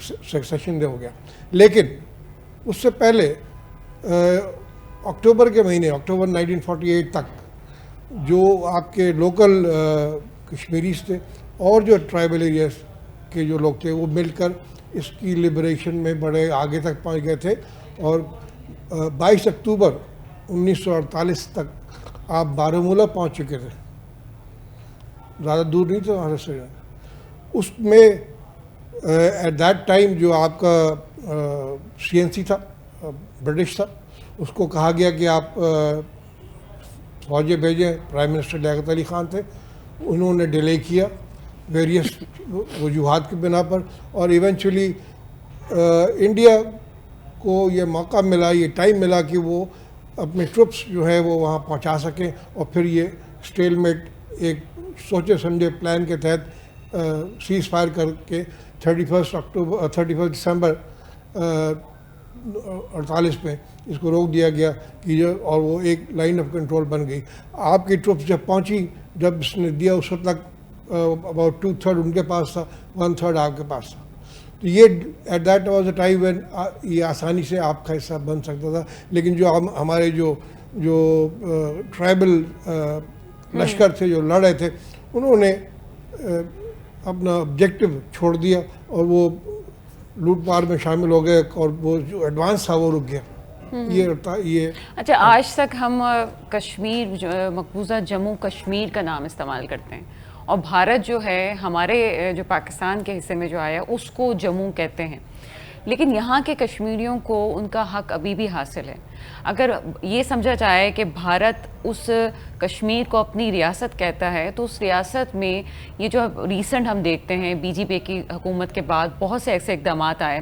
سیکسیشن ہو گیا. لیکن اس سے پہلے اکتوبر کے مہینے، اکتوبر 1948 تک جو آپ کے لوکل کشمیریز تھے اور جو ٹرائبل ایریاز کے جو لوگ تھے وہ مل کر اس کی لبریشن میں بڑے آگے تک پہنچ گئے تھے. اور 22 اکتوبر 1948 تک آپ بارہمولہ پہنچ چکے تھے، زیادہ دور نہیں تھا وہاں سے. اس میں ایٹ دیٹ ٹائم جو آپ کا CNC تھا، برٹش تھا، اس کو کہا گیا کہ آپ فوجیں بھیجیں. پرائم منسٹر لیاقت علی خان تھے، انہوں نے ڈیلے کیا ویریس وجوہات کی بنا پر، اور ایونچولی انڈیا کو یہ موقع ملا، یہ ٹائم ملا کہ وہ اپنے ٹروپس جو ہے وہ وہاں پہنچا سکیں، اور پھر یہ اسٹیل میٹ ایک سوچے سمجھے پلان کے تحت سیز فائر کر کے 31 دسمبر 48 میں اس کو روک دیا گیا کہ اور وہ ایک لائن آف کنٹرول بن گئی. آپ کی ٹروپس جب پہنچی، جب اس نے دیا اس وقت تک اباؤٹ 2/3 ان کے پاس تھا، 1/3 آپ کے پاس تھا. تو یہ at that was a time when یہ آسانی سے آپ کا حصہ بن سکتا تھا. لیکن جو ہمارے جو ٹرائبل لشکر تھے جو لڑ رہے تھے، انہوں نے اپنا آبجیکٹو چھوڑ دیا اور وہ لوٹ پار میں شامل ہو گئے، اور وہ جو ایڈوانس تھا وہ رک گیا. یہ اچھا، آج تک ہم کشمیر، مقبوضہ جموں کشمیر کا نام استعمال کرتے ہیں، اور بھارت جو ہے ہمارے جو پاکستان کے حصے میں جو آیا اس کو جموں کہتے ہیں. لیکن یہاں کے کشمیریوں کو ان کا حق ابھی بھی حاصل ہے. اگر یہ سمجھا جائے کہ بھارت اس کشمیر کو اپنی ریاست کہتا ہے، تو اس ریاست میں یہ جو ریسنٹ ہم دیکھتے ہیں BJP کی حکومت کے بعد بہت سے ایسے اقدامات آئے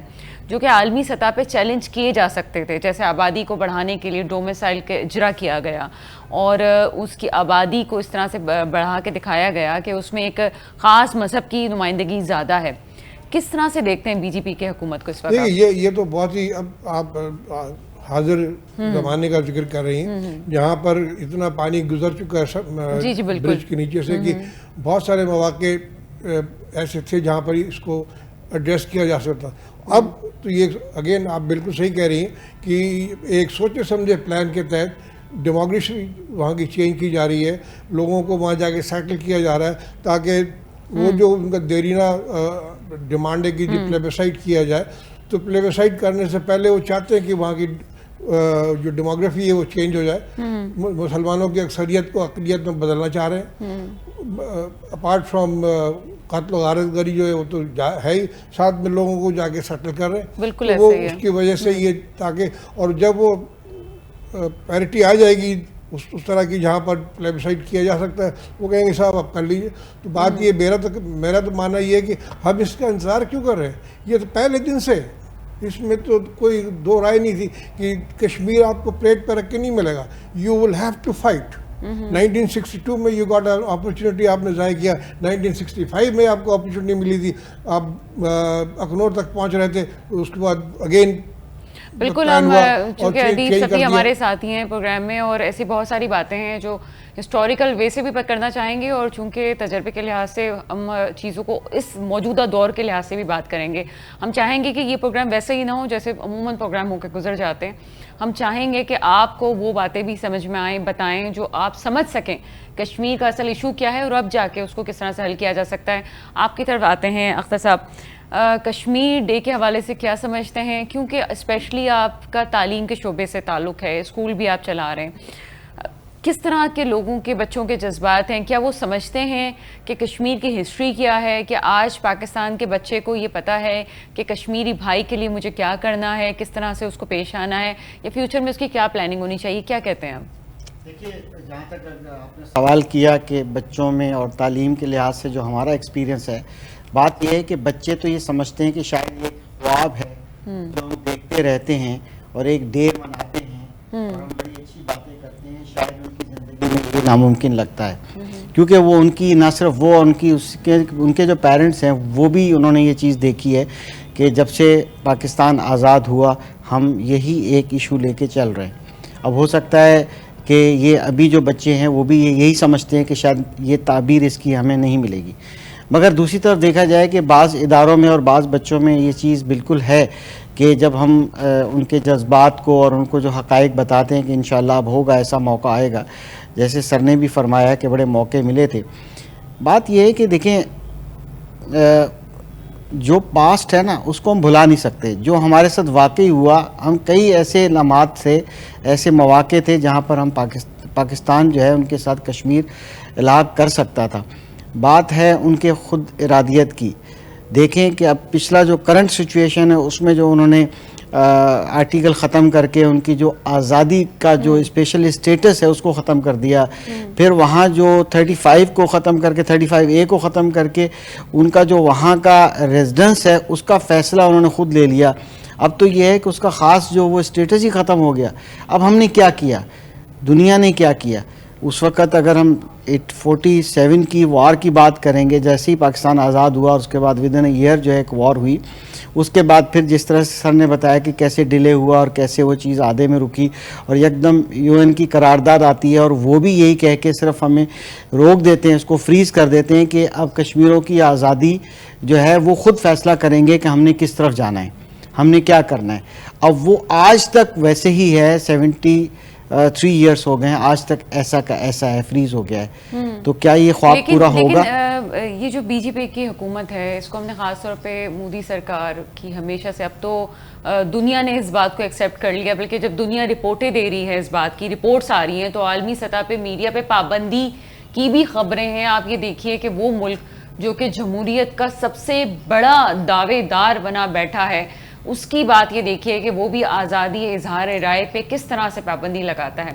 جو کہ عالمی سطح پہ چیلنج کیے جا سکتے تھے، جیسے آبادی کو بڑھانے کے لیے ڈومیسائل کے اجرا کیا گیا، اور اس کی آبادی کو اس طرح سے بڑھا کے دکھایا گیا کہ اس میں ایک خاص مذہب کی نمائندگی زیادہ ہے. کس طرح سے دیکھتے ہیں BJP کی حکومت کو اس وقت؟ یہ تو بہت ہی، اب آپ حاضر زمانے کا ذکر کر رہی ہیں جہاں پر اتنا پانی گزر چکا ہے برج کے نیچے سے کہ بہت سارے مواقع ایسے تھے جہاں پر اس کو ایڈریس کیا جا سکتا. اب تو یہ اگین آپ بالکل صحیح کہہ رہی ہیں کہ ایک سوچے سمجھے پلان کے تحت ڈیموکریسی وہاں کی چینج کی جا رہی ہے، لوگوں کو وہاں جا کے سیٹل کیا جا رہا ہے تاکہ وہ جو ان کا دیرینہ ڈیمانڈ ہے کہ پلیبیسائٹ کیا جائے. تو پلیبیسائٹ کرنے سے پہلے وہ چاہتے ہیں کہ وہاں کی جو ڈیموگرافی ہے وہ چینج ہو جائے. مسلمانوں کی اکثریت کو اقلیت میں بدلنا چاہ رہے ہیں. اپارٹ فرام قتل و غارت گری جو ہے وہ تو ہے ہی، ساتھ میں لوگوں کو جا کے سیٹل کر رہے ہیں. بالکل وہ اس کی وجہ سے یہ تاکہ، اور جب وہ پیرٹی آ جائے گی اس طرح کی جہاں پر پلیبیسائٹ کیا جا سکتا ہے، وہ کہیں گے صاحب آپ کر لیجیے. تو بات یہ میرا تو ماننا یہ ہے کہ ہم اس کا انتظار کیوں کر رہے ہیں؟ یہ تو پہلے دن سے، اس میں تو کوئی دو رائے نہیں تھی کہ کشمیر آپ کو پلیٹ پہ رکھ کے نہیں ملے گا. You will have to fight. 1962 میں یو گاٹ اپرچونیٹی آپ نے ضائع کیا. 1965 میں آپ کو اپرچونیٹی ملی تھی، آپ اخنور تک پہنچ رہے تھے. اس کے بعد اگین بالکل، ہم چونکہ ادیب صفی ہمارے ساتھی ہیں پروگرام میں، اور ایسی بہت ساری باتیں ہیں جو ہسٹوریکل وے سے بھی کرنا چاہیں گے، اور چونکہ تجربے کے لحاظ سے ہم چیزوں کو اس موجودہ دور کے لحاظ سے بھی بات کریں گے. ہم چاہیں گے کہ یہ پروگرام ویسے ہی نہ ہو جیسے عموماً پروگرام ہو کے گزر جاتے ہیں. ہم چاہیں گے کہ آپ کو وہ باتیں بھی سمجھ میں آئیں، بتائیں، جو آپ سمجھ سکیں کشمیر کا اصل ایشو کیا ہے اور اب جا کے اس کو کس طرح سے حل کیا جا سکتا ہے. آپ کی طرف آتے ہیں اختر صاحب، کشمیر ڈے کے حوالے سے کیا سمجھتے ہیں؟ کیونکہ اسپیشلی آپ کا تعلیم کے شعبے سے تعلق ہے، اسکول بھی آپ چلا رہے ہیں. کس طرح کے لوگوں کے، بچوں کے جذبات ہیں؟ کیا وہ سمجھتے ہیں کہ کشمیر کی ہسٹری کیا ہے؟ کہ آج پاکستان کے بچے کو یہ پتہ ہے کہ کشمیری بھائی کے لیے مجھے کیا کرنا ہے، کس طرح سے اس کو پیش آنا ہے، یا فیوچر میں اس کی کیا پلاننگ ہونی چاہیے؟ کیا کہتے ہیں آپ؟ دیکھیے، جہاں تک آپ نے سوال کیا کہ بچوں میں اور تعلیم کے لحاظ سے جو ہمارا ایکسپیرینس ہے، بات یہ ہے کہ بچے تو یہ سمجھتے ہیں کہ شاید یہ خواب ہے جو ہم دیکھتے رہتے ہیں اور ایک ڈے مناتے ہیں اور ہم بڑی اچھی باتیں کرتے ہیں، شاید ان کی زندگی میں یہ ناممکن لگتا ہے. کیونکہ وہ ان کی نہ صرف وہ، ان کے جو پیرنٹس ہیں وہ بھی انہوں نے یہ چیز دیکھی ہے کہ جب سے پاکستان آزاد ہوا ہم یہی ایک ایشو لے کے چل رہے ہیں. اب ہو سکتا ہے کہ یہ ابھی جو بچے ہیں وہ بھی یہی سمجھتے ہیں کہ شاید یہ تعبیر اس کی ہمیں نہیں ملے گی، مگر دوسری طرف دیکھا جائے کہ بعض اداروں میں اور بعض بچوں میں یہ چیز بالکل ہے کہ جب ہم ان کے جذبات کو اور ان کو جو حقائق بتاتے ہیں کہ انشاءاللہ اب ہوگا، ایسا موقع آئے گا، جیسے سر نے بھی فرمایا کہ بڑے موقع ملے تھے. بات یہ ہے کہ دیکھیں جو پاسٹ ہے نا اس کو ہم بھلا نہیں سکتے. جو ہمارے ساتھ واقعی ہوا، ہم کئی ایسے لمحات تھے، ایسے مواقع تھے جہاں پر ہم پاکستان جو ہے ان کے ساتھ کشمیر الحاق کر سکتا تھا. بات ہے ان کے خود ارادیت کی. دیکھیں کہ اب پچھلا جو کرنٹ سچویشن ہے اس میں جو انہوں نے آرٹیکل ختم کر کے ان کی جو آزادی کا جو اسپیشل اسٹیٹس ہے اس کو ختم کر دیا، پھر وہاں جو 35 کو ختم کر کے 35A کو ختم کر کے ان کا جو وہاں کا ریزیڈنس ہے اس کا فیصلہ انہوں نے خود لے لیا. اب تو یہ ہے کہ اس کا خاص جو وہ اسٹیٹس ہی ختم ہو گیا. اب ہم نے کیا کیا، دنیا نے کیا کیا؟ اس وقت اگر ہم 47 کی وار کی بات کریں گے، جیسے ہی پاکستان آزاد ہوا اور اس کے بعد ودن اے ایئر جو ہے ایک وار ہوئی، اس کے بعد پھر جس طرح سے سر نے بتایا کہ کیسے ڈیلے ہوا اور کیسے وہ چیز آدھے میں رکی، اور یکدم UN کی قرارداد آتی ہے اور وہ بھی یہی کہہ کے صرف ہمیں روک دیتے ہیں، اس کو فریز کر دیتے ہیں کہ اب کشمیروں کی آزادی جو ہے وہ خود فیصلہ کریں گے کہ ہم نے کس طرف جانا ہے، ہم نے کیا کرنا ہے. اب وہ آج تک ویسے ہی ہے، 73 ایئرس ہو گئے ہیں، آج تک ایسا کا ایسا ہے، فریز ہو گیا ہے. تو کیا یہ خواب پورا ہوگا؟ یہ جو BJP کی حکومت ہے اس کو ہم نے خاص طور پہ مودی سرکار کی ہمیشہ سے، اب تو دنیا نے اس بات کو ایکسیپٹ کر لیا، بلکہ جب دنیا رپورٹیں دے رہی ہے اس بات کی، رپورٹس آ رہی ہیں، تو عالمی سطح پہ میڈیا پہ پابندی کی بھی خبریں ہیں. آپ یہ دیکھیے کہ وہ ملک جو کہ جمہوریت کا سب سے بڑا دعوے دار بنا بیٹھا ہے، اس کی بات یہ دیکھیے کہ وہ بھی آزادی اظہار رائے پہ کس طرح سے پابندی لگاتا ہے.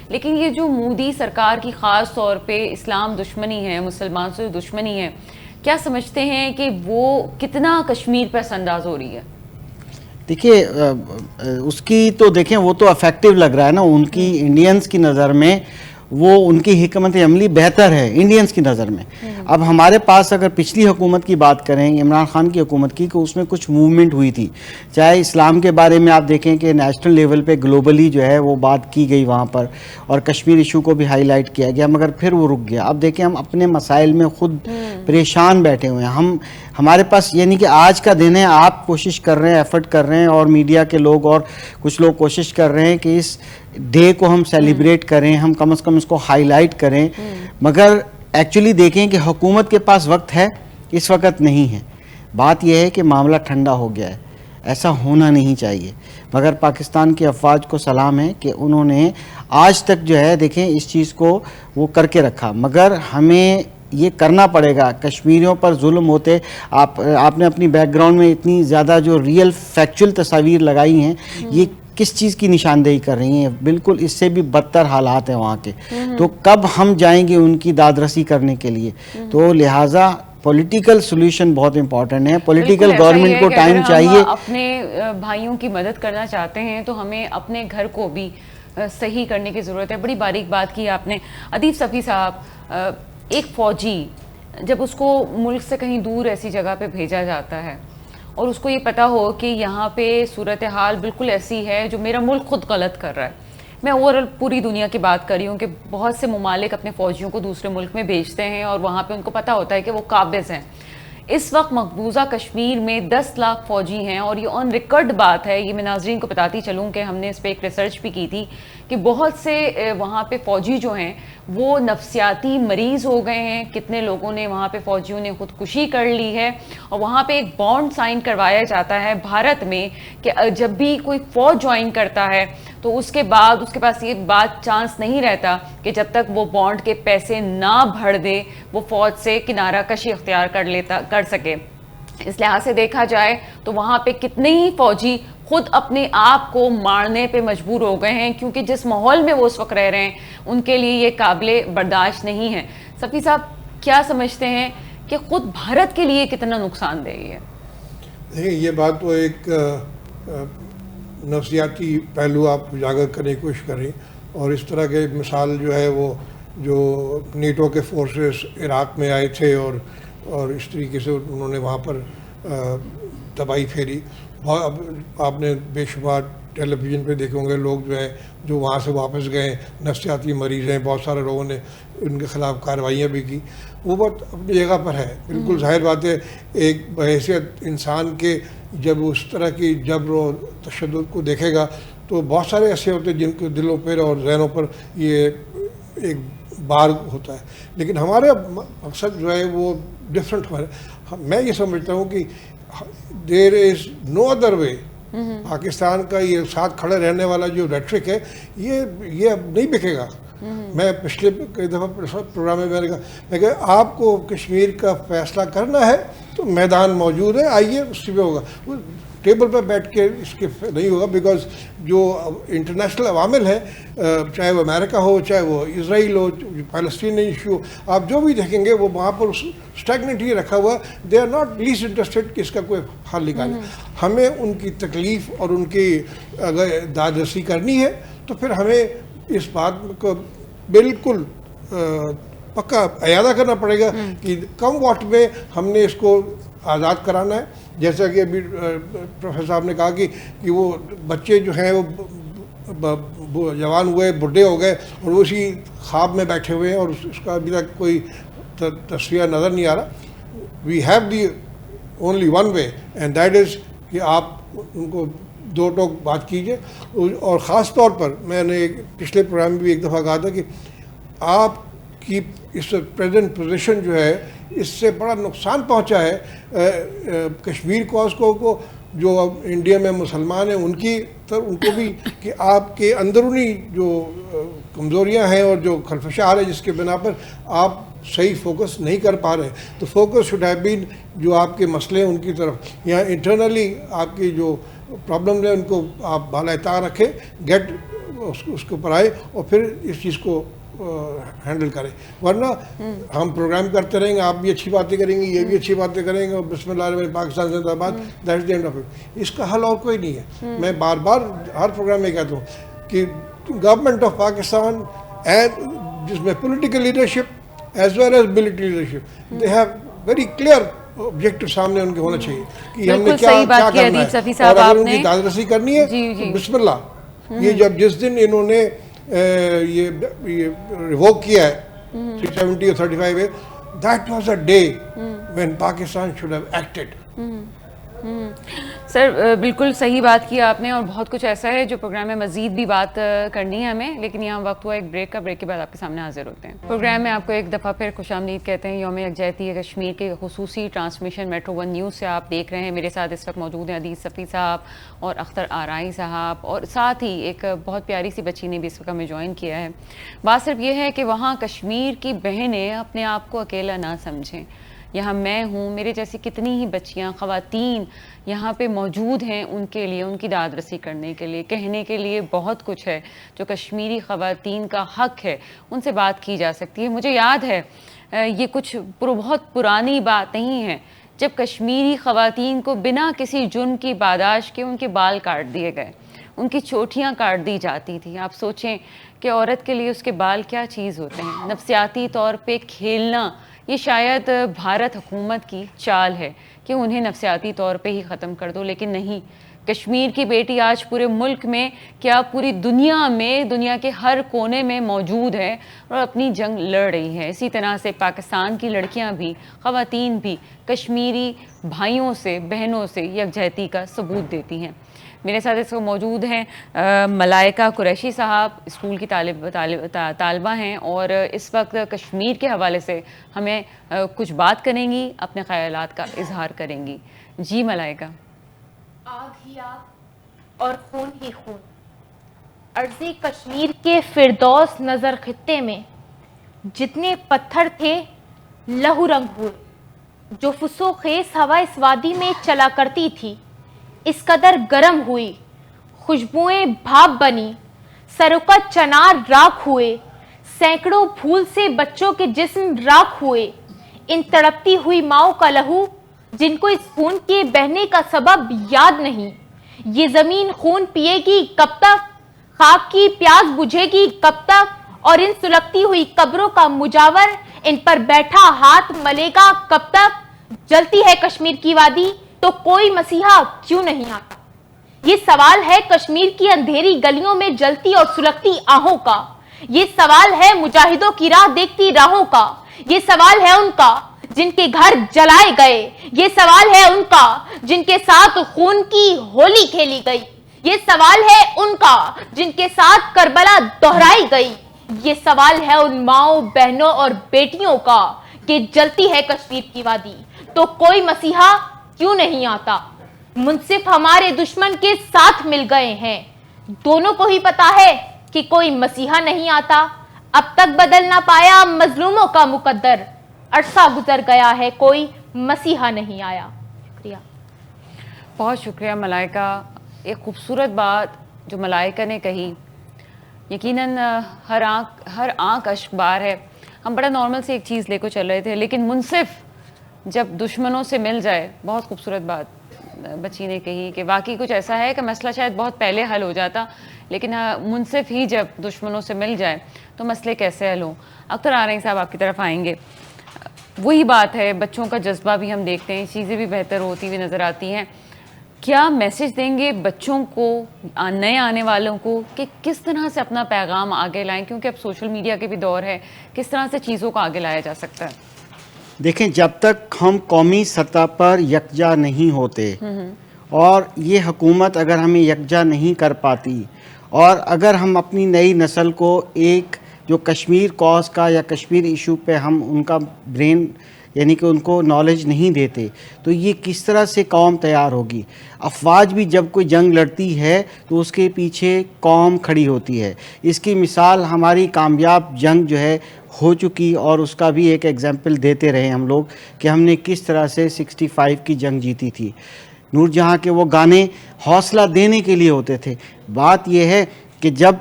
لیکن یہ جو مودی سرکار کی خاص طور پہ اسلام دشمنی ہے، مسلمان سے دشمنی ہے، کیا سمجھتے ہیں کہ وہ کتنا کشمیر پہ انداز ہو رہی ہے؟ دیکھیے اس کی تو دیکھیں وہ تو افیکٹو لگ رہا ہے نا، ان کی انڈینز کی نظر میں وہ ان کی حکمت عملی بہتر ہے انڈینز کی نظر میں. اب ہمارے پاس اگر پچھلی حکومت کی بات کریں، عمران خان کی حکومت کی، کہ اس میں کچھ موومنٹ ہوئی تھی، چاہے اسلام کے بارے میں آپ دیکھیں کہ نیشنل لیول پہ گلوبلی جو ہے وہ بات کی گئی وہاں پر، اور کشمیر ایشو کو بھی ہائی لائٹ کیا گیا، مگر پھر وہ رک گیا. اب دیکھیں ہم اپنے مسائل میں خود پریشان بیٹھے ہوئے ہیں. ہمارے پاس یعنی کہ آج کا دن ہے، آپ کوشش کر رہے ہیں، ایفرٹ کر رہے ہیں، اور میڈیا کے لوگ اور کچھ لوگ کوشش کر رہے ہیں کہ اس ڈے کو ہم سیلیبریٹ کریں، ہم کم از کم اس کو ہائی لائٹ کریں، مگر ایکچولی دیکھیں کہ حکومت کے پاس وقت ہے، اس وقت نہیں ہے. بات یہ ہے کہ معاملہ ٹھنڈا ہو گیا ہے، ایسا ہونا نہیں چاہیے. مگر پاکستان کی افواج کو سلام ہے کہ انہوں نے آج تک جو ہے دیکھیں اس چیز کو وہ کر کے رکھا. مگر ہمیں یہ کرنا پڑے گا. کشمیریوں پر ظلم ہوتے، آپ نے اپنی بیک گراؤنڈ میں اتنی زیادہ جو ریئل فیکچول تصاویر لگائی ہیں، یہ کس چیز کی نشاندہی کر رہی ہیں؟ بالکل اس سے بھی بدتر حالات ہیں وہاں کے. تو کب ہم جائیں گے ان کی داد رسی کرنے کے لیے؟ تو لہٰذا پولیٹیکل سولوشن بہت امپورٹنٹ ہے. پولیٹیکل گورنمنٹ کو ٹائم چاہیے. اپنے بھائیوں کی مدد کرنا چاہتے ہیں تو ہمیں اپنے گھر کو بھی صحیح کرنے کی ضرورت ہے. بڑی باریک بات کی آپ نے. عدیب صفی صاحب، ایک فوجی جب اس کو ملک سے کہیں دور ایسی جگہ پہ بھیجا جاتا ہے اور اس کو یہ پتا ہو کہ یہاں پہ صورتحال بالکل ایسی ہے جو میرا ملک خود غلط کر رہا ہے. میں اوورآل پوری دنیا کی بات کر رہی ہوں کہ بہت سے ممالک اپنے فوجیوں کو دوسرے ملک میں بھیجتے ہیں اور وہاں پہ ان کو پتہ ہوتا ہے کہ وہ قابض ہیں. اس وقت مقبوضہ کشمیر میں 10 لاکھ فوجی ہیں، اور یہ آن ریکارڈ بات ہے. یہ میں ناظرین کو بتاتی چلوں کہ ہم نے اس پہ ایک ریسرچ بھی کی تھی کہ بہت سے وہاں پہ فوجی جو ہیں وہ نفسیاتی مریض ہو گئے ہیں. کتنے لوگوں نے وہاں پہ فوجیوں نے خودکشی کر لی ہے. اور وہاں پہ ایک بانڈ سائن کروایا جاتا ہے بھارت میں کہ جب بھی کوئی فوج جوائن کرتا ہے تو اس کے بعد اس کے پاس یہ بات چانس نہیں رہتا کہ جب تک وہ بانڈ کے پیسے نہ بھر دے وہ فوج سے کنارہ کشی اختیار کر سکے. اس لحاظ سے دیکھا جائے تو وہاں پہ کتنے ہی فوجی خود اپنے آپ کو مارنے پہ مجبور ہو گئے ہیں، کیونکہ جس ماحول میں وہ اس وقت رہ رہے ہیں ان کے لیے یہ قابل برداشت نہیں ہے. صفی صاحب کیا سمجھتے ہیں کہ خود بھارت کے لیے کتنا نقصان دہ ہے؟ دیکھیں یہ بات تو ایک نفسیاتی پہلو آپ اجاگر کرنے کی کوشش کریں، اور اس طرح کے مثال جو ہے وہ جو نیٹو کے فورسز عراق میں آئے تھے اور اس طریقے سے انہوں نے وہاں پر تباہی پھیری. آپ نے بے شمار ٹیلی ویژن پہ دیکھے ہوں گے لوگ جو ہیں جو وہاں سے واپس گئے نفسیاتی مریض ہیں. بہت سارے لوگوں نے ان کے خلاف کارروائیاں بھی کی، وہ بات اپنی جگہ پر ہے. بالکل ظاہر بات ہے ایک بحیثیت انسان کے جب اس طرح کی جبر و تشدد کو دیکھے گا تو بہت سارے ایسے ہوتے ہیں جن کے دلوں پر اور ذہنوں پر یہ ایک بار ہوتا ہے. لیکن ہمارا مقصد جو ہے وہ ڈفرینٹ ہے. میں یہ سمجھتا ہوں کہ دیر از نو ادر وے. پاکستان کا یہ ساتھ کھڑے رہنے والا جو ریٹرک ہے یہ اب نہیں بکے گا. میں پچھلے کئی دفعہ پروگرام میں میں نے کہا آپ کو کشمیر کا فیصلہ کرنا ہے تو میدان موجود ہے، آئیے اسی پہ ہوگا. ٹیبل پہ بیٹھ کے اس کے نہیں ہوگا، بیکاز جو انٹرنیشنل عوامل ہیں، چاہے وہ امریکہ ہو، چاہے وہ اسرائیل ہو، فلسطین ایشو ہو، آپ جو بھی دیکھیں گے وہ وہاں پر اسٹیگنٹ ہی رکھا ہوا. They are not least interested کہ اس کا کوئی حل نکالے. ہمیں ان کی تکلیف اور ان کی اگر داد رسی کرنی ہے تو پھر ہمیں اس بات کو بالکل پکا اعادہ کرنا پڑے گا کہ کم وقت میں ہم نے اس کو آزاد کرانا ہے. جیسا کہ ابھی پروفیسر صاحب نے کہا کہ وہ بچے جو ہیں وہ جوان ہوئے، بڈھے ہو گئے اور وہ اسی خواب میں بیٹھے ہوئے ہیں اور اس کا ابھی تک کوئی تصویر نظر نہیں آ رہا. We have the only one way and that is کہ آپ ان کو دو ٹوک بات کیجیے. اور خاص طور پر میں نے پچھلے پروگرام میں بھی ایک دفعہ کہا تھا کہ آپ کی اس پریزنٹ پوزیشن جو ہے اس سے بڑا نقصان پہنچا ہے کشمیر کاز کو جو انڈیا میں مسلمان ہیں ان کو بھی، کہ آپ کے اندرونی جو کمزوریاں ہیں اور جو خلفشار ہے جس کے بنا پر آپ صحیح فوکس نہیں کر پا رہے. تو فوکس شوڈ ہیو بین جو آپ کے مسئلے ہیں ان کی طرف، یا انٹرنلی آپ کی جو پرابلم ہیں ان کو آپ بالائے طاق رکھیں، گیٹ اس کے اوپر آئے اور پھر اس چیز کو ہینڈل کریں. ورنہ ہم پروگرام کرتے رہیں گے، آپ بھی اچھی باتیں کریں گے، یہ بھی اچھی باتیں کریں گے اور بسم اللہ الرحمن پاکستان زندہ باد، that's the end of it. اس کا حل اور کوئی نہیں ہے. میں بار بار ہر پروگرام میں کہتا ہوں کہ گورنمنٹ آف پاکستان جس میں political leadership as well as military leadership, they have very clear objective سامنے ان کے ہونا چاہیے کہ ہم نے کیا کرنا ہے. اور اگر ان کی داد رسی کرنی ہے تو بسم اللہ. یہ جس دن انہوں نے یہ ریووک کیا ہے 370 اور 35 that was a day when Pakistan should have acted. سر بالکل صحیح بات کی آپ نے، اور بہت کچھ ایسا ہے جو پروگرام میں مزید بھی بات کرنی ہے ہمیں، لیکن یہاں وقت ہوا ایک بریک کا. بریک کے بعد آپ کے سامنے حاضر ہوتے ہیں. پروگرام میں آپ کو ایک دفعہ پھر خوش آمدید کہتے ہیں. یوم یکجہتی کشمیر کے خصوصی ٹرانسمیشن میٹرو ون نیوز سے آپ دیکھ رہے ہیں. میرے ساتھ اس وقت موجود ہیں عدیز صفی صاحب اور اختر آرائی صاحب، اور ساتھ ہی ایک بہت پیاری سی بچی نے بھی اس وقت ہمیں جوائن کیا ہے. بات صرف یہ ہے کہ وہاں کشمیر کی بہنیں اپنے آپ کو اکیلا نہ سمجھیں. یہاں میں ہوں، میرے جیسی کتنی ہی بچیاں، خواتین یہاں پہ موجود ہیں ان کے لیے، ان کی داد رسی کرنے کے لیے، کہنے کے لیے بہت کچھ ہے جو کشمیری خواتین کا حق ہے، ان سے بات کی جا سکتی ہے. مجھے یاد ہے یہ کچھ بہت پرانی بات نہیں ہے جب کشمیری خواتین کو بنا کسی جرم کی پاداش کے ان کے بال کاٹ دیے گئے، ان کی چوٹیاں کاٹ دی جاتی تھیں. آپ سوچیں کہ عورت کے لیے اس کے بال کیا چیز ہوتے ہیں. نفسیاتی طور پہ کھیلنا، یہ شاید بھارت حکومت کی چال ہے کہ انہیں نفسیاتی طور پہ ہی ختم کر دو، لیکن نہیں. کشمیر کی بیٹی آج پورے ملک میں کیا پوری دنیا میں، دنیا کے ہر کونے میں موجود ہے اور اپنی جنگ لڑ رہی ہے. اسی طرح سے پاکستان کی لڑکیاں بھی، خواتین بھی کشمیری بھائیوں سے، بہنوں سے یکجہتی کا ثبوت دیتی ہیں. میرے ساتھ اس کو موجود ہیں ملائکہ قریشی صاحب، اسکول کی طالبہ ہیں اور اس وقت کشمیر کے حوالے سے ہمیں کچھ بات کریں گی، اپنے خیالات کا اظہار کریں گی. جی ملائکہ. آگ ہی آگ اور خون ہی خون، ارضی کشمیر کے فردوس نظر خطے میں جتنے پتھر تھے لہو رنگ ہوئے. جو فسو خیز ہوا اس وادی میں چلا کرتی تھی اس قدر گرم ہوئی، خوشبوئیں بھاپ بنی، سروں کا چنار راکھ ہوئے، سینکڑوں پھول سے بچوں کے جسم راکھ ہوئے. ان تڑپتی ہوئی ماؤں کا لہو جن کو اس خون کے بہنے کا سبب یاد نہیں. یہ زمین خون پیے گی کب تک؟ خاک کی پیاس بجھے گی کب تک؟ اور ان سلگتی ہوئی قبروں کا مجاور ان پر بیٹھا ہاتھ ملے گا کب تک؟ جلتی ہے کشمیر کی وادی تو کوئی مسیحا کیوں نہیں آتا؟ یہ سوال ہے کشمیر کی اندھیری گلیوں میں جلتی اور سلگتی آہوں کا. یہ سوال ہے مجاہدوں کی راہ دیکھتی راہوں کا، یہ سوال ہے ان کا جن کے گھر جلائے گئے، یہ سوال ہے ان کا جن کے ساتھ خون کی ہولی کھیلی گئی، یہ سوال ہے ان کا جن کے ساتھ کربلا دہرائی گئی، یہ سوال ہے ان ماؤں بہنوں اور بیٹیوں کا کہ جلتی ہے کشمیر کی وادی تو کوئی مسیحا کیوں نہیں آتا۔ منصف ہمارے دشمن کے ساتھ مل گئے ہیں، دونوں کو ہی پتا ہے کہ کوئی مسیحا نہیں آتا، اب تک بدل نہ پایا مظلوموں کا مقدر، عرصہ گزر گیا ہے کوئی مسیحا نہیں آیا۔ شکریہ، بہت شکریہ ملائکہ۔ ایک خوبصورت بات جو ملائکہ نے کہی، یقیناً ہر آنکھ اشک بار ہے۔ ہم بڑا نارمل سے ایک چیز لے کو چل رہے تھے، لیکن منصف جب دشمنوں سے مل جائے، بہت خوبصورت بات بچی نے کہی کہ واقعی کچھ ایسا ہے کہ مسئلہ شاید بہت پہلے حل ہو جاتا، لیکن منصف ہی جب دشمنوں سے مل جائے تو مسئلے کیسے حل ہوں۔ اختر آرینگ صاحب آپ کی طرف آئیں گے۔ وہی بات ہے، بچوں کا جذبہ بھی ہم دیکھتے ہیں، چیزیں بھی بہتر ہوتی ہوئی نظر آتی ہیں۔ کیا میسج دیں گے بچوں کو، نئے آنے والوں کو، کہ کس طرح سے اپنا پیغام آگے لائیں، کیونکہ اب سوشل میڈیا کے بھی دور ہے، کس طرح سے چیزوں کو آگے لایا جا سکتا ہے؟ دیکھیں، جب تک ہم قومی سطح پر یکجا نہیں ہوتے اور یہ حکومت اگر ہمیں یکجا نہیں کر پاتی، اور اگر ہم اپنی نئی نسل کو ایک جو کشمیر کاز کا یا کشمیر ایشو پہ ہم ان کا برین یعنی کہ ان کو نالج نہیں دیتے، تو یہ کس طرح سے قوم تیار ہوگی؟ افواج بھی جب کوئی جنگ لڑتی ہے تو اس کے پیچھے قوم کھڑی ہوتی ہے۔ اس کی مثال ہماری کامیاب جنگ جو ہے ہو چکی، اور اس کا بھی ایک ایگزامپل دیتے رہے ہم لوگ کہ ہم نے کس طرح سے 65 کی جنگ جیتی تھی۔ نور جہاں کے وہ گانے حوصلہ دینے کے لیے ہوتے تھے۔ بات یہ ہے کہ جب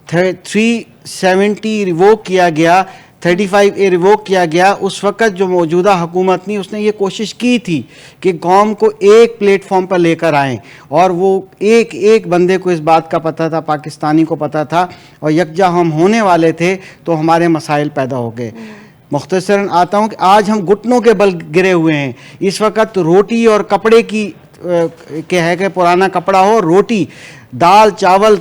370 ریووک کیا گیا، 35A ریووک کیا گیا، اس وقت جو موجودہ حکومت تھی اس نے یہ کوشش کی تھی کہ قوم کو ایک پلیٹ فارم پر لے کر آئیں، اور وہ ایک بندے کو اس بات کا پتہ تھا، پاکستانی کو پتہ تھا، اور یکجا ہم ہونے والے تھے تو ہمارے مسائل پیدا ہو گئے۔ مختصراً آتا ہوں کہ آج ہم گھٹنوں کے بل گرے ہوئے ہیں۔ اس وقت روٹی اور کپڑے کی کہ ہے کہ پرانا کپڑا ہو، روٹی، دال، چاول،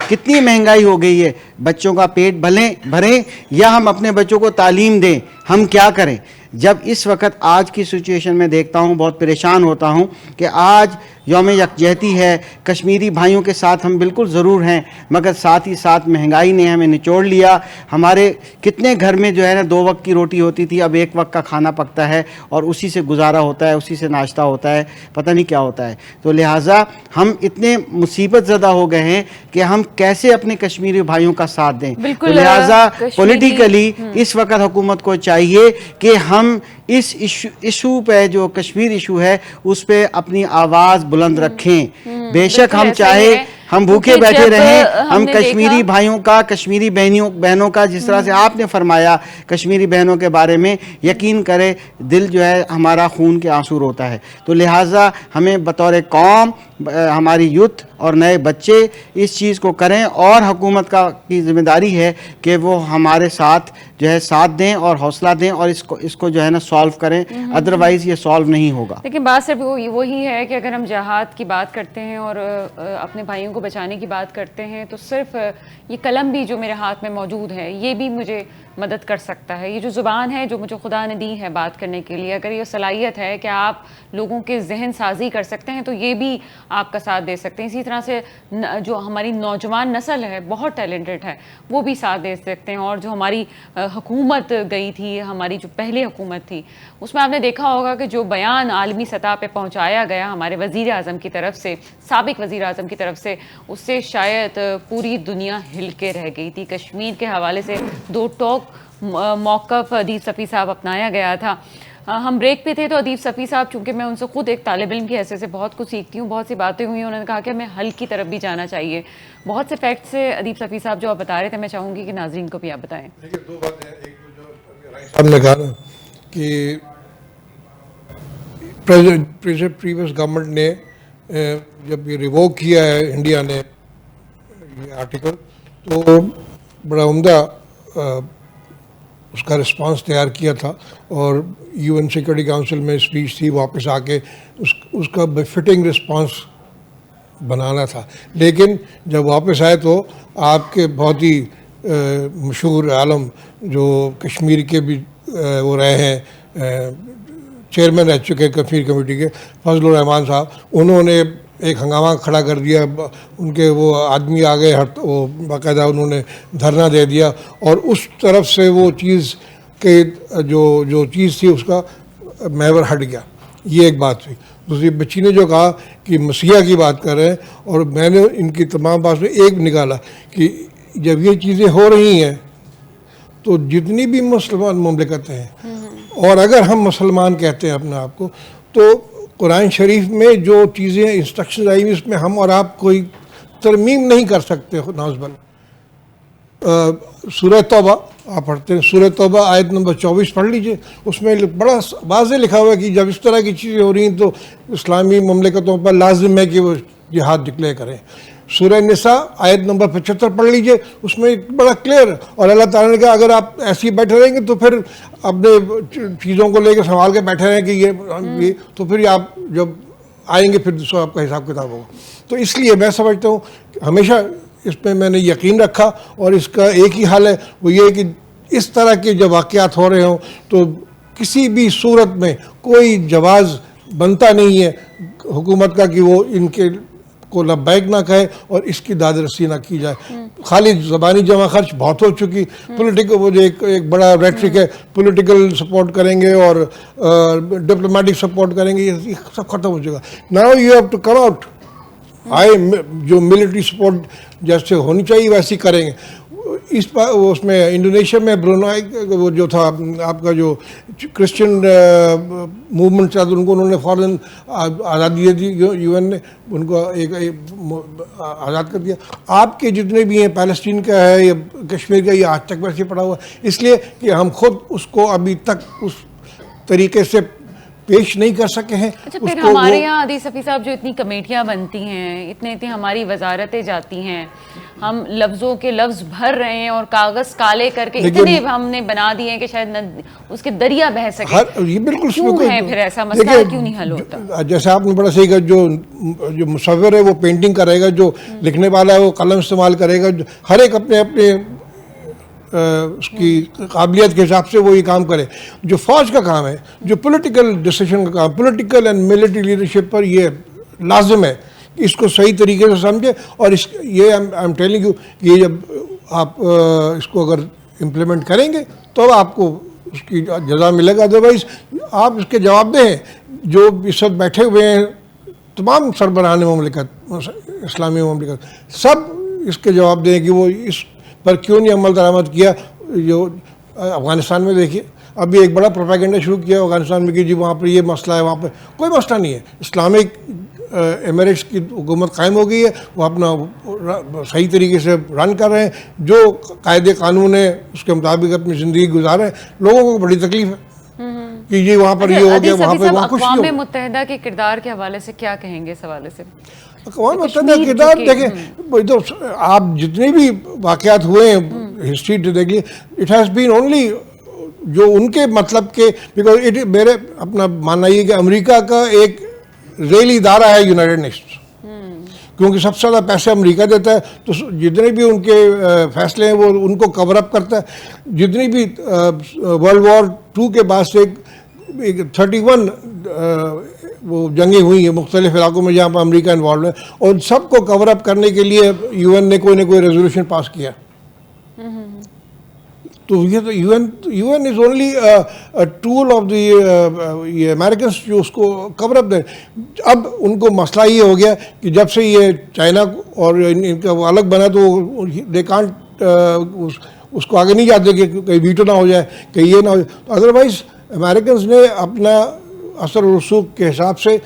کتنی مہنگائی ہو گئی ہے۔ بچوں کا پیٹ بھریں یا ہم اپنے بچوں کو تعلیم دیں، ہم کیا کریں؟ جب اس وقت آج کی سچویشن میں دیکھتا ہوں، بہت پریشان ہوتا ہوں کہ آج یوم یکجہتی ہے، کشمیری بھائیوں کے ساتھ ہم بالکل ضرور ہیں، مگر ساتھ ہی ساتھ مہنگائی نے ہمیں نچوڑ لیا۔ ہمارے کتنے گھر میں جو ہے نا 2 وقت کی روٹی ہوتی تھی، اب 1 وقت کا کھانا پکتا ہے اور اسی سے گزارا ہوتا ہے، اسی سے ناشتہ ہوتا ہے، پتہ نہیں کیا ہوتا ہے۔ تو لہٰذا ہم اتنے مصیبت زدہ ہو گئے ہیں کہ ہم کیسے اپنے کشمیری بھائیوں کا ساتھ دیں۔ تو لہٰذا پولیٹیکلی اس وقت حکومت کو چاہیے کہ ہم اس ایشو پہ، جو کشمیر ایشو ہے، اس پہ اپنی آواز بلند رکھیں۔ بے شک ہم چاہے ہم بھوکے بیٹھے رہیں، ہم کشمیری بھائیوں کا، کشمیری بہنوں کا، جس طرح سے آپ نے فرمایا کشمیری بہنوں کے بارے میں، یقین کرے دل جو ہے ہمارا خون کے آنسو روتا ہے۔ تو لہٰذا ہمیں بطور قوم، ہماری یوتھ اور نئے بچے اس چیز کو کریں، اور حکومت کی ذمہ داری ہے کہ وہ ہمارے ساتھ جو ہے ساتھ دیں اور حوصلہ دیں، اور اس کو جو ہے نا سالو کریں، ادروائز یہ سالو نہیں ہوگا۔ لیکن بات صرف وہی ہے کہ اگر ہم جہاد کی بات کرتے ہیں اور اپنے بھائیوں کو بچانے کی بات کرتے ہیں، تو صرف یہ قلم بھی جو میرے ہاتھ میں موجود ہے، یہ بھی مجھے مدد کر سکتا ہے۔ یہ جو زبان ہے جو مجھے خدا نے دی ہے بات کرنے کے لیے، اگر یہ صلاحیت ہے کہ آپ لوگوں کے ذہن سازی کر سکتے ہیں، تو یہ بھی آپ کا ساتھ دے سکتے ہیں۔ اسی طرح سے جو ہماری نوجوان نسل ہے، بہت ٹیلنٹڈ ہے، وہ بھی ساتھ دے سکتے ہیں۔ اور جو ہماری حکومت گئی تھی، ہماری جو پہلی حکومت تھی، اس میں آپ نے دیکھا ہوگا کہ جو بیان عالمی سطح پہ پہنچایا گیا ہمارے وزیر اعظم کی طرف سے، سابق وزیر اعظم کی طرف سے، اس سے شاید پوری دنیا ہل کے رہ گئی تھی۔ کشمیر کے حوالے سے 2 ٹوک موقف ادیب صفی صاحب اپنایا گیا تھا۔ ہم بریک پہ تھے تو ادیب صفی صاحب، چونکہ میں ان سے خود ایک طالب علم کی حیثیت سے بہت کچھ سیکھتی ہوں، بہت سی باتیں ہوئی ہیں، انہوں نے کہا کہ ہمیں حل کی طرف بھی جانا چاہیے۔ بہت سے فیکٹس سے ادیب صفی صاحب جو آپ بتا رہے تھے، میں چاہوں گی کہ ناظرین کو بھی آپ بتائیں۔ دیکھیے 2 باتیں، ایک جو رائے صاحب نے کہا نا کہ پریویس گورنمنٹ نے جب یہ ریووک کیا ہے انڈیا نے یہ آرٹیکل، تو بڑا عمدہ اس کا رسپانس تیار کیا تھا، اور UN سیکورٹی کاؤنسل میں اسپیچ تھی، واپس آ کے اس کا بفٹنگ رسپانس بنانا تھا۔ لیکن جب واپس آئے تو آپ کے بہت ہی مشہور عالم جو کشمیر کے بھی وہ رہے ہیں چیئرمین رہ چکے کشمیر کمیٹی کے، فضل الرحمان صاحب، انہوں نے ایک ہنگامہ کھڑا کر دیا، ان کے وہ آدمی آ گئے، وہ باقاعدہ انہوں نے دھرنا دے دیا، اور اس طرف سے وہ چیز کہ جو چیز تھی اس کا محور ہٹ گیا. یہ ایک بات تھی. دوسری بچی نے جو کہا کہ مسیحا کی بات کر رہے ہیں، اور میں نے ان کی تمام بات میں ایک نکالا کہ جب یہ چیزیں ہو رہی ہیں تو جتنی بھی مسلمان مملکتیں ہیں، اور اگر ہم مسلمان کہتے ہیں اپنے آپ کو، تو قرآن شریف میں جو چیزیں انسٹرکشن آئی ہوئی اس میں ہم اور آپ کوئی ترمیم نہیں کر سکتے. ناز بل سورہ توبہ آپ پڑھتے ہیں، سورہ توبہ آیت نمبر 24 پڑھ لیجئے، اس میں بڑا واضح لکھا ہوا ہے کہ جب اس طرح کی چیزیں ہو رہی ہیں تو اسلامی مملکتوں پر لازم ہے کہ وہ جہاد ڈکلیئر کریں. سورہ نساء آیت نمبر 75 پڑھ لیجئے، اس میں بڑا کلیئر، اور اللہ تعالیٰ نے کہا اگر آپ ایسے ہی بیٹھے رہیں گے تو پھر اپنے چیزوں کو لے کے سنبھال کے بیٹھے رہیں کہ یہ تو پھر آپ جب آئیں گے پھر دوسرا آپ کا حساب کتاب ہوگا. تو اس لیے میں سمجھتا ہوں کہ ہمیشہ اس پہ میں نے یقین رکھا، اور اس کا ایک ہی حل ہے، وہ یہ کہ اس طرح کے جب واقعات ہو رہے ہوں تو کسی بھی صورت میں کوئی جواز بنتا نہیں ہے حکومت کا کہ وہ ان کے کو لبیک نہ کہے اور اس کی داد رسی نہ کی جائے. خالی زبانی جمع خرچ بہت ہو چکی، پولیٹیکل وہ جو ایک بڑا ریٹرک ہے، پولیٹیکل سپورٹ کریں گے اور ڈپلومیٹک سپورٹ کریں گے، یہ سب ختم ہو چکا. Now you have to come out. جو ملٹری سپورٹ جیسے ہونی چاہیے ویسی کریں گے. اس میں انڈونیشیا میں برونائی وہ جو تھا آپ کا جو کرسچن موومنٹ چاہتے ان کو انہوں نے فوراً آزادی دے دی، یو این نے ان کو ایک آزاد کر دیا. آپ کے جتنے بھی ہیں پیلسٹین کا ہے یا کشمیر کا، یہ آج تک ویسے پڑا ہوا ہے، اس لیے کہ ہم خود اس کو ابھی تک اس طریقے سے پیش نہیں کر سکے ہیں. اچھا پھر ہمارے یہاں عادی صفی صاحب جو اتنی کمیٹیاں بنتی ہیں، اتنی ہماری وزارتیں جاتی ہیں، ہم لفظوں کے لفظ بھر رہے ہیں اور کاغذ کالے کر کے اتنے ہم نے بنا دیے ہیں کہ شاید اس کے دریا بہ سکے. یہ بالکل کیوں ہے پھر ایسا مسئلہ کیوں نہیں حل ہوتا؟ جیسے آپ نے بڑا صحیح کہا، جو مصور ہے وہ پینٹنگ کرے گا، جو لکھنے والا ہے وہ قلم استعمال کرے گا، ہر ایک اپنے اپنے اس کی قابلیت کے حساب سے وہ یہ کام کرے. جو فوج کا کام ہے، جو پولیٹیکل ڈیسیشن کا کام، پولیٹیکل اینڈ ملٹری لیڈرشپ پر یہ لازم ہے کہ اس کو صحیح طریقے سے سمجھے. اور یہ آئی ایم ٹیلنگ یو کہ یہ جب آپ اس کو اگر امپلیمنٹ کریں گے تو آپ کو اس کی جزا ملے گا. ادروائز آپ اس کے جواب دیں. جو اس وقت بیٹھے ہوئے ہیں تمام سربراہان مملکت، اسلامی مملکت، سب اس کے جواب دیں کہ وہ اس پر کیوں نہیں عمل درآمد کیا. جو افغانستان میں دیکھیے ابھی ایک بڑا پروپیگنڈا شروع کیا افغانستان میں کہ جی وہاں پر یہ مسئلہ ہے، وہاں پہ کوئی مسئلہ نہیں ہے. اسلامک ایمریٹس کی حکومت قائم ہو گئی ہے، وہ اپنا صحیح طریقے سے رن کر رہے ہیں، جو قاعدے قانون ہے اس کے مطابق اپنی زندگی گزار رہے ہیں. لوگوں کو بڑی تکلیف ہے کہ یہ وہاں پر یہ ہو گیا، وہاں پہ وہاں کچھ نہیں. اقوام متحدہ کے کردار کے حوالے سے کیا کہیں گے اس حوالے سے؟ اقوام متحدہ کردار دیکھیں، آپ جتنے بھی واقعات ہوئے ہیں ہسٹری دیکھیے، اٹ ہیز بین اونلی جو ان کے مطلب کے، بیکاز میرے اپنا ماننا یہ کہ امریکہ کا ایک ذیلی ادارہ ہے یونائٹڈ نیشنز، کیونکہ سب سے زیادہ پیسے امریکہ دیتا ہے، تو جتنے بھی ان کے فیصلے ہیں وہ ان کو کور اپ کرتا ہے. جتنی بھی ورلڈ وار 2 کے بعد سے 31 وہ جنگیں ہوئی ہیں مختلف علاقوں میں جہاں پر امریکہ انوالوڈ ہے، اور سب کو کور اپ کرنے کے لیے یو این نے کوئی نہ کوئی ریزولوشن پاس کیا. تو یہ تو U N is only tool of the Americans جو اس کو کور اپ دیں. اب ان کو مسئلہ یہ ہو گیا کہ جب سے یہ چائنا اور ان کا الگ بنا تو دے کانٹ اس کو آگے نہیں جاتے کہ کہیں ویٹو نہ ہو جائے، کہ یہ نہ ہو جائے. ادروائز امیریکنز نے اپنا اثر و رسوخ کے حساب سے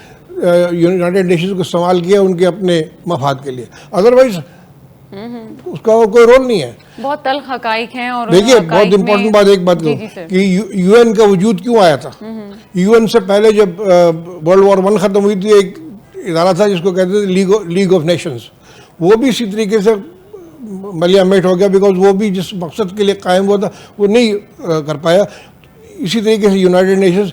یونائٹڈ نیشنز کو استعمال کیا ان کے اپنے مفاد کے لیے. ادروائز اس کا کوئی رول نہیں ہے. بہت تلخ حقائق ہیں. اور دیکھیے بہت امپورٹنٹ بات ایک بات کہ یو این کا وجود کیوں آیا تھا. یو این سے پہلے جب ورلڈ وار 1 ختم ہوئی تھی، ایک ادارہ تھا جس کو کہتے تھے لیگ آف نیشنز. وہ بھی اسی طریقے سے ملیا میٹ ہو گیا، بیکاز وہ بھی جس مقصد کے لیے قائم ہوا تھا وہ نہیں کر پایا. اسی طریقے سے یونائٹڈ نیشنز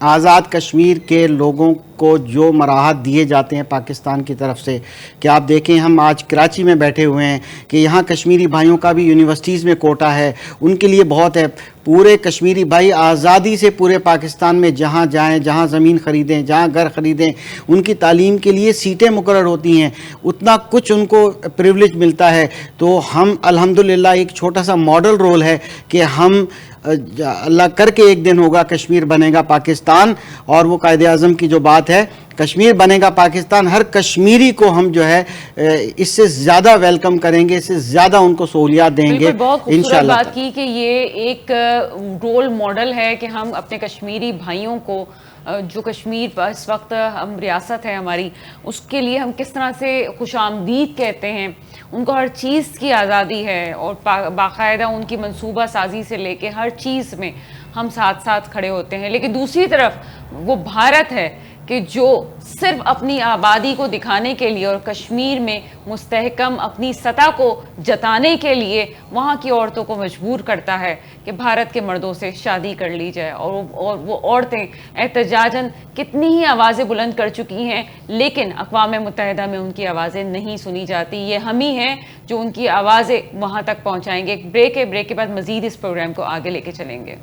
آزاد کشمیر کے لوگوں کو جو مراحت دیے جاتے ہیں پاکستان کی طرف سے، کہ آپ دیکھیں ہم آج کراچی میں بیٹھے ہوئے ہیں کہ یہاں کشمیری بھائیوں کا بھی یونیورسٹیز میں کوٹا ہے، ان کے لیے بہت ہے. پورے کشمیری بھائی آزادی سے پورے پاکستان میں جہاں جائیں، جہاں زمین خریدیں، جہاں گھر خریدیں، ان کی تعلیم کے لیے سیٹیں مقرر ہوتی ہیں، اتنا کچھ ان کو پریولیج ملتا ہے. تو ہم الحمدللہ ایک چھوٹا سا ماڈل رول ہے کہ ہم اللہ کر کے ایک دن ہوگا کشمیر بنے گا پاکستان، اور وہ قائد اعظم کی جو بات ہے کشمیر بنے گا پاکستان، ہر کشمیری کو ہم جو ہے اس سے زیادہ ویلکم کریں گے، اس سے زیادہ ان کو سہولیات دیں گے. بالکل بہت خوبصورت انشاءاللہ بات کی کہ یہ ایک رول ماڈل ہے کہ ہم اپنے کشمیری بھائیوں کو جو کشمیر اس وقت ہم ریاست ہے ہماری، اس کے لیے ہم کس طرح سے خوش آمدید کہتے ہیں. ان کو ہر چیز کی آزادی ہے اور باقاعدہ ان کی منصوبہ سازی سے لے کے ہر چیز میں ہم ساتھ ساتھ کھڑے ہوتے ہیں. لیکن دوسری طرف وہ بھارت ہے کہ جو صرف اپنی آبادی کو دکھانے کے لیے اور کشمیر میں مستحکم اپنی سطح کو جتانے کے لیے وہاں کی عورتوں کو مجبور کرتا ہے کہ بھارت کے مردوں سے شادی کر لی جائے. اور وہ عورتیں احتجاجاً کتنی ہی آوازیں بلند کر چکی ہیں، لیکن اقوام متحدہ میں ان کی آوازیں نہیں سنی جاتی. یہ ہم ہی ہیں جو ان کی آوازیں وہاں تک پہنچائیں گے. ایک بریک ہے، بریک کے بعد مزید اس پروگرام کو آگے لے کے چلیں گے.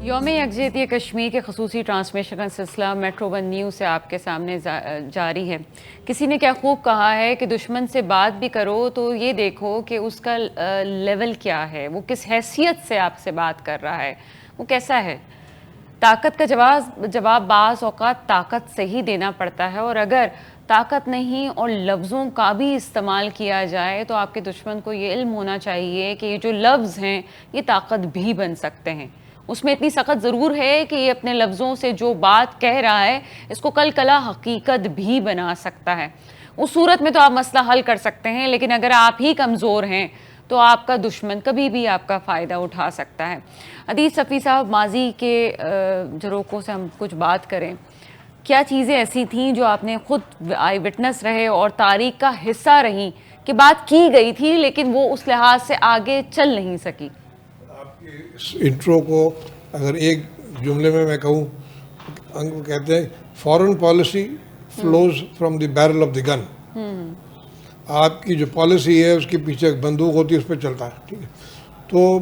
یوم یکجہتی کشمیر کے خصوصی ٹرانسمیشن کا سلسلہ میٹرو ون نیوز سے آپ کے سامنے جاری ہے. کسی نے کیا خوب کہا ہے کہ دشمن سے بات بھی کرو تو یہ دیکھو کہ اس کا لیول کیا ہے، وہ کس حیثیت سے آپ سے بات کر رہا ہے، وہ کیسا ہے. طاقت کا جواب بعض اوقات طاقت سے ہی دینا پڑتا ہے، اور اگر طاقت نہیں اور لفظوں کا بھی استعمال کیا جائے تو آپ کے دشمن کو یہ علم ہونا چاہیے کہ یہ جو لفظ ہیں یہ طاقت بھی بن سکتے ہیں. اس میں اتنی سخت ضرور ہے کہ یہ اپنے لفظوں سے جو بات کہہ رہا ہے اس کو کل کلا حقیقت بھی بنا سکتا ہے. اس صورت میں تو آپ مسئلہ حل کر سکتے ہیں، لیکن اگر آپ ہی کمزور ہیں تو آپ کا دشمن کبھی بھی آپ کا فائدہ اٹھا سکتا ہے. عدیل صفی صاحب، ماضی کے جھروکوں سے ہم کچھ بات کریں. کیا چیزیں ایسی تھیں جو آپ نے خود آئی وٹنس رہے اور تاریخ کا حصہ رہیں کہ بات کی گئی تھی لیکن وہ اس لحاظ سے آگے چل نہیں سکی؟ اس انٹرو کو اگر ایک جملے میں کہوں، کہتے ہیں foreign policy flows from the barrel of the gun. آپ کی جو پالیسی ہے اس کے پیچھے ایک بندوق ہوتی ہے، اس پہ چلتا ہے. ٹھیک ہے، تو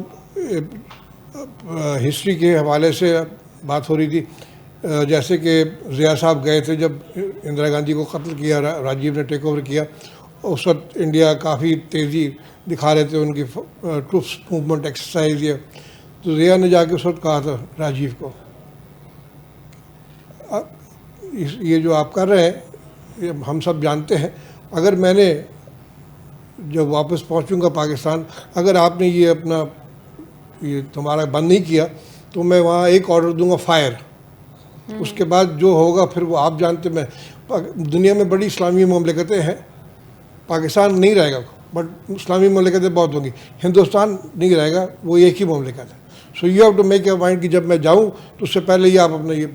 ہسٹری کے حوالے سے بات ہو رہی تھی. جیسے کہ ضیاء صاحب گئے تھے جب اندرا گاندھی کو قتل کیا، راجیو نے ٹیک اوور کیا، اس وقت انڈیا کافی تیزی دکھا رہے تھے ان کی ٹروپس موومنٹ ایکسرسائز. تو ضیاء نے جا کے اس وقت کہا تھا راجیو کو، یہ جو آپ کر رہے ہیں ہم سب جانتے ہیں، اگر میں نے جب واپس پہنچوں گا پاکستان، اگر آپ نے یہ اپنا یہ تمہارا بند نہیں کیا تو میں وہاں ایک آرڈر دوں گا فائر. اس کے بعد جو ہوگا پھر وہ آپ جانتے. میں دنیا میں بڑی اسلامی مملکتیں ہیں، پاکستان نہیں رہے گا بٹ اسلامی مملکتیں بہت ہوں گی، ہندوستان نہیں رہے گا، وہ ایک ہی مملکت ہے. So you have to make a mind کہ جب میں جاؤں تو اس سے پہلے ہی آپ اپنا یہ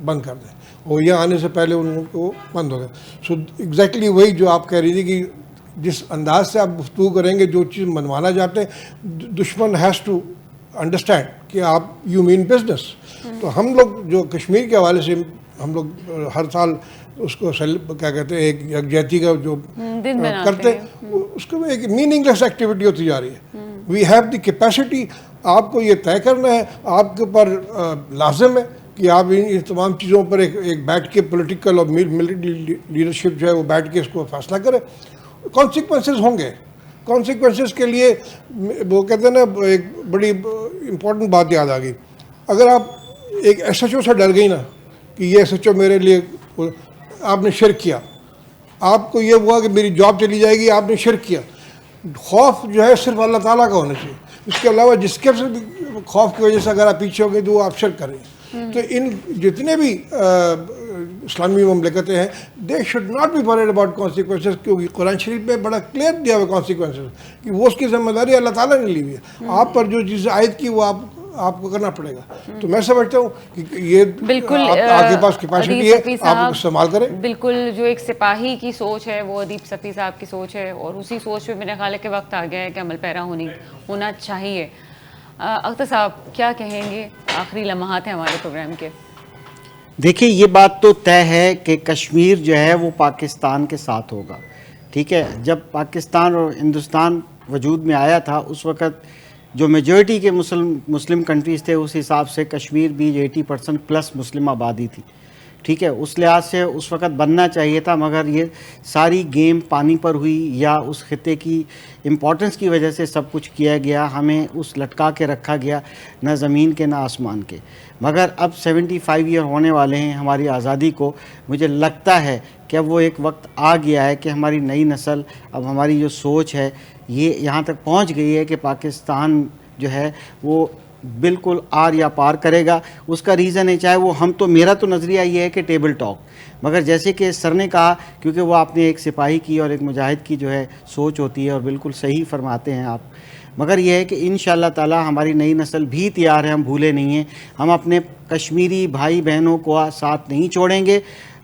بند کر دیں، اور یہاں آنے سے پہلے ان کو بند ہو گیا. سو ایگزیکٹلی وہی جو آپ کہہ رہی تھی کہ جس انداز سے آپ گفتگو کریں گے، جو چیز منوانا چاہتے ہیں، دشمن ہیز ٹو انڈرسٹینڈ کہ آپ یو مین بزنس. تو ہم لوگ جو کشمیر کے حوالے سے ہم لوگ ہر سال اس کو کیا کہتے ہیں ایک یکجہتی کا جو کرتے ہیں، اس کو ایک میننگ لیس ایکٹیویٹی ہوتی جا رہی ہے. We have the capacity. آپ کو یہ طے کرنا ہے، آپ کے اوپر لازم ہے کہ آپ ان تمام چیزوں پر ایک بیٹھ کے پولیٹیکل اور ملٹری لیڈرشپ جو ہے وہ بیٹھ کے اس کو فیصلہ کرے. کانسیکوینسز ہوں گے. کانسیکوینسز کے لیے وہ کہتے ہیں نا، ایک بڑی امپورٹنٹ بات یاد آ گئی. اگر آپ ایک ایس ایچ او سے ڈر گئی نا کہ یہ ایس ایچ او میرے لیے، آپ نے شرک کیا، آپ کو یہ ہوا کہ میری جاب چلی جائے گی، آپ نے شرک کیا. خوف جو ہے صرف اللہ تعالیٰ کا ہونا چاہیے. اس کے علاوہ جس کے خوف کی وجہ سے اگر آپ پیچھے ہو گئے تو وہ آپ شرک کر رہے ہیں. تو ان جتنے بھی اسلامی مملکتیں ہیں، they should not be worried about consequences, کیونکہ قرآن شریف میں بڑا کلیئر دیا ہوا کانسیکوینسز کہ وہ اس کی ذمہ داری اللہ تعالیٰ نے لی ہوئی ہے. آپ پر جو چیز عائد کی وہ آپ کو کرنا پڑے گا. تو میں سمجھتا ہوں کہ یہ بالکل آپ کے پاس کیپیسٹی ہے، آپ استعمال کریں. بالکل جو ایک سپاہی کی سوچ ہے وہ ادیب صفی صاحب کی سوچ ہے، اور اسی سوچ پہ میرے خیال ہے کہ وقت آ گیا ہے کہ عمل پیرا ہونا چاہیے. اختر صاحب کیا کہیں گے؟ آخری لمحات ہیں ہمارے پروگرام کے. دیکھیے یہ بات تو طے ہے کہ کشمیر جو ہے وہ پاکستان کے ساتھ ہوگا. ٹھیک ہے, جب پاکستان اور ہندوستان وجود میں آیا تھا اس وقت جو میجورٹی کے مسلم کنٹریز تھے اس حساب سے کشمیر بھی 80% پلس مسلم آبادی تھی. ٹھیک ہے, اس لحاظ سے اس وقت بننا چاہیے تھا, مگر یہ ساری گیم پانی پر ہوئی یا اس خطے کی امپورٹنس کی وجہ سے سب کچھ کیا گیا, ہمیں اس لٹکا کے رکھا گیا, نہ زمین کے نہ آسمان کے. مگر اب 75 ایئر ہونے والے ہیں ہماری آزادی کو. مجھے لگتا ہے کہ اب وہ ایک وقت آ گیا ہے کہ ہماری نئی نسل, اب ہماری جو سوچ ہے یہ یہاں تک پہنچ گئی ہے کہ پاکستان جو ہے وہ بالکل آر یا پار کرے گا. اس کا ریزن ہے چاہے وہ ہم تو, میرا تو نظریہ یہ ہے کہ ٹیبل ٹاک, مگر جیسے کہ سر نے کہا کیونکہ وہ آپ نے ایک سپاہی کی اور ایک مجاہد کی جو ہے سوچ ہوتی ہے اور بالکل صحیح فرماتے ہیں آپ, مگر یہ ہے کہ انشاءاللہ تعالی ہماری نئی نسل بھی تیار ہے, ہم بھولے نہیں ہیں, ہم اپنے کشمیری بھائی بہنوں کو ساتھ نہیں چھوڑیں گے.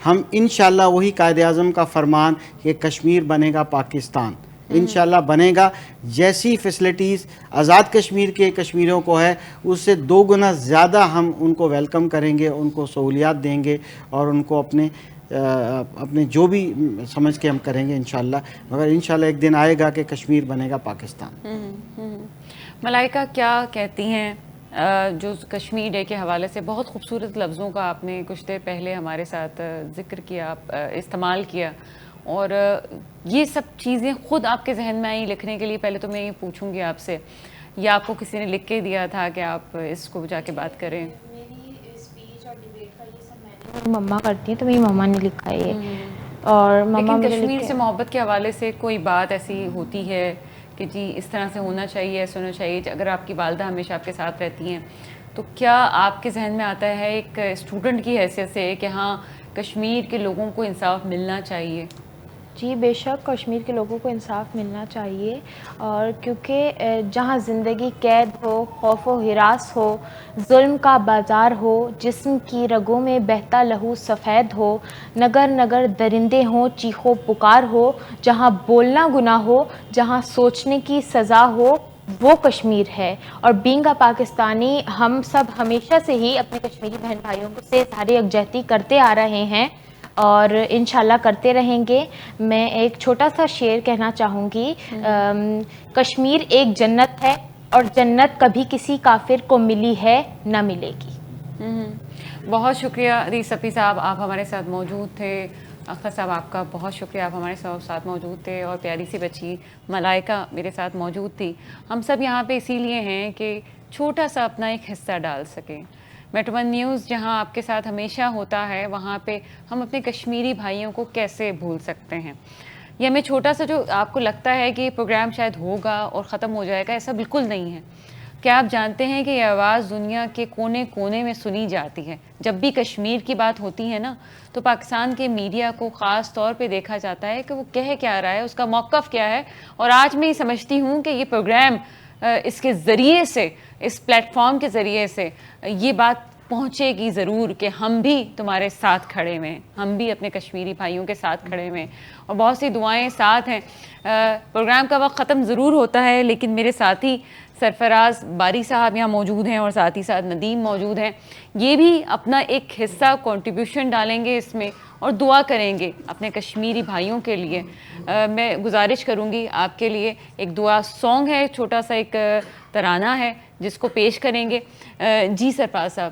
ہم انشاءاللہ وہی قائد اعظم کا فرمان کہ کشمیر بنے گا پاکستان انشاءاللہ بنے گا, جیسی فیسلٹیز آزاد کشمیر کے کشمیریوں کو ہے اس سے 2 گنا زیادہ ہم ان کو ویلکم کریں گے, ان کو سہولیات دیں گے اور ان کو اپنے جو بھی سمجھ کے ہم کریں گے انشاءاللہ. مگر انشاءاللہ ایک دن آئے گا کہ کشمیر بنے گا پاکستان. ملائکہ کیا کہتی ہیں؟ جو کشمیر ڈے کے حوالے سے بہت خوبصورت لفظوں کا آپ نے کچھ دیر پہلے ہمارے ساتھ ذکر کیا, استعمال کیا, اور یہ سب چیزیں خود آپ کے ذہن میں آئیں لکھنے کے لیے؟ پہلے تو میں یہ پوچھوں گی آپ سے, یا آپ کو کسی نے لکھ کے دیا تھا کہ آپ اس کو جا کے بات کریں؟ میری اسپیچ اور ڈیبیٹ کا یہ سب میں مما کرتی ہیں, تو میری مما نے لکھا ہے یہ. اور مما لیکن کشمیر سے محبت کے حوالے سے کوئی بات ایسی ہوتی ہے کہ جی اس طرح سے ہونا چاہیے, ایسا ہونا چاہیے؟ اگر آپ کی والدہ ہمیشہ آپ کے ساتھ رہتی ہیں تو کیا آپ کے ذہن میں آتا ہے ایک اسٹوڈنٹ کی حیثیت سے کہ ہاں کشمیر کے لوگوں کو انصاف ملنا چاہیے؟ جی بے شک کشمیر کے لوگوں کو انصاف ملنا چاہیے, اور کیونکہ جہاں زندگی قید ہو, خوف و ہراس ہو, ظلم کا بازار ہو, جسم کی رگوں میں بہتا لہو سفید ہو, نگر نگر درندے ہوں چیخ و پکار ہو, جہاں بولنا گناہ ہو, جہاں سوچنے کی سزا ہو, وہ کشمیر ہے. اور بینگ اے پاکستانی ہم سب ہمیشہ سے ہی اپنے کشمیری بہن بھائیوں سے ساری یکجہتی کرتے آ رہے ہیں اور انشاءاللہ کرتے رہیں گے. میں ایک چھوٹا سا شعر کہنا چاہوں گی. کشمیر ایک جنت ہے اور جنت کبھی کسی کافر کو ملی ہے نہ ملے گی. بہت شکریہ ادیس صفی صاحب, آپ ہمارے ساتھ موجود تھے. اختر صاحب آپ کا بہت شکریہ, آپ ہمارے ساتھ موجود تھے. اور پیاری سی بچی ملائکہ میرے ساتھ موجود تھی. ہم سب یہاں پہ اسی لیے ہیں کہ چھوٹا سا اپنا ایک حصہ ڈال سکیں. میٹرو ون نیوز جہاں آپ کے ساتھ ہمیشہ ہوتا ہے, وہاں پہ ہم اپنے کشمیری بھائیوں کو کیسے بھول سکتے ہیں؟ یہ ہمیں چھوٹا سا جو آپ کو لگتا ہے کہ یہ پروگرام شاید ہوگا اور ختم ہو جائے گا, ایسا بالکل نہیں ہے. کیا آپ جانتے ہیں کہ یہ آواز دنیا کے کونے کونے میں سنی جاتی ہے؟ جب بھی کشمیر کی بات ہوتی ہے نا تو پاکستان کے میڈیا کو خاص طور پہ دیکھا جاتا ہے کہ وہ کہہ کیا رہا ہے, اس کا موقف کیا ہے. اور آج میں یہ سمجھتی ہوں کہ یہ پروگرام اس کے ذریعے سے, اس پلیٹ فارم کے ذریعے سے یہ بات پہنچے گی ضرور کہ ہم بھی تمہارے ساتھ کھڑے ہوئے, ہم بھی اپنے کشمیری بھائیوں کے ساتھ کھڑے ہوئے, اور بہت سی دعائیں ساتھ ہیں. پروگرام کا وقت ختم ضرور ہوتا ہے, لیکن میرے ساتھی سرفراز باری صاحب یہاں موجود ہیں اور ساتھ ہی ساتھ ندیم موجود ہیں. یہ بھی اپنا ایک حصہ کنٹریبیوشن ڈالیں گے اس میں اور دعا کریں گے اپنے کشمیری بھائیوں کے لیے. میں گزارش کروں گی آپ کے لیے ایک دعا سانگ ہے, چھوٹا سا ایک ترانہ ہے جس کو پیش کریں گے. جی سرفراز صاحب.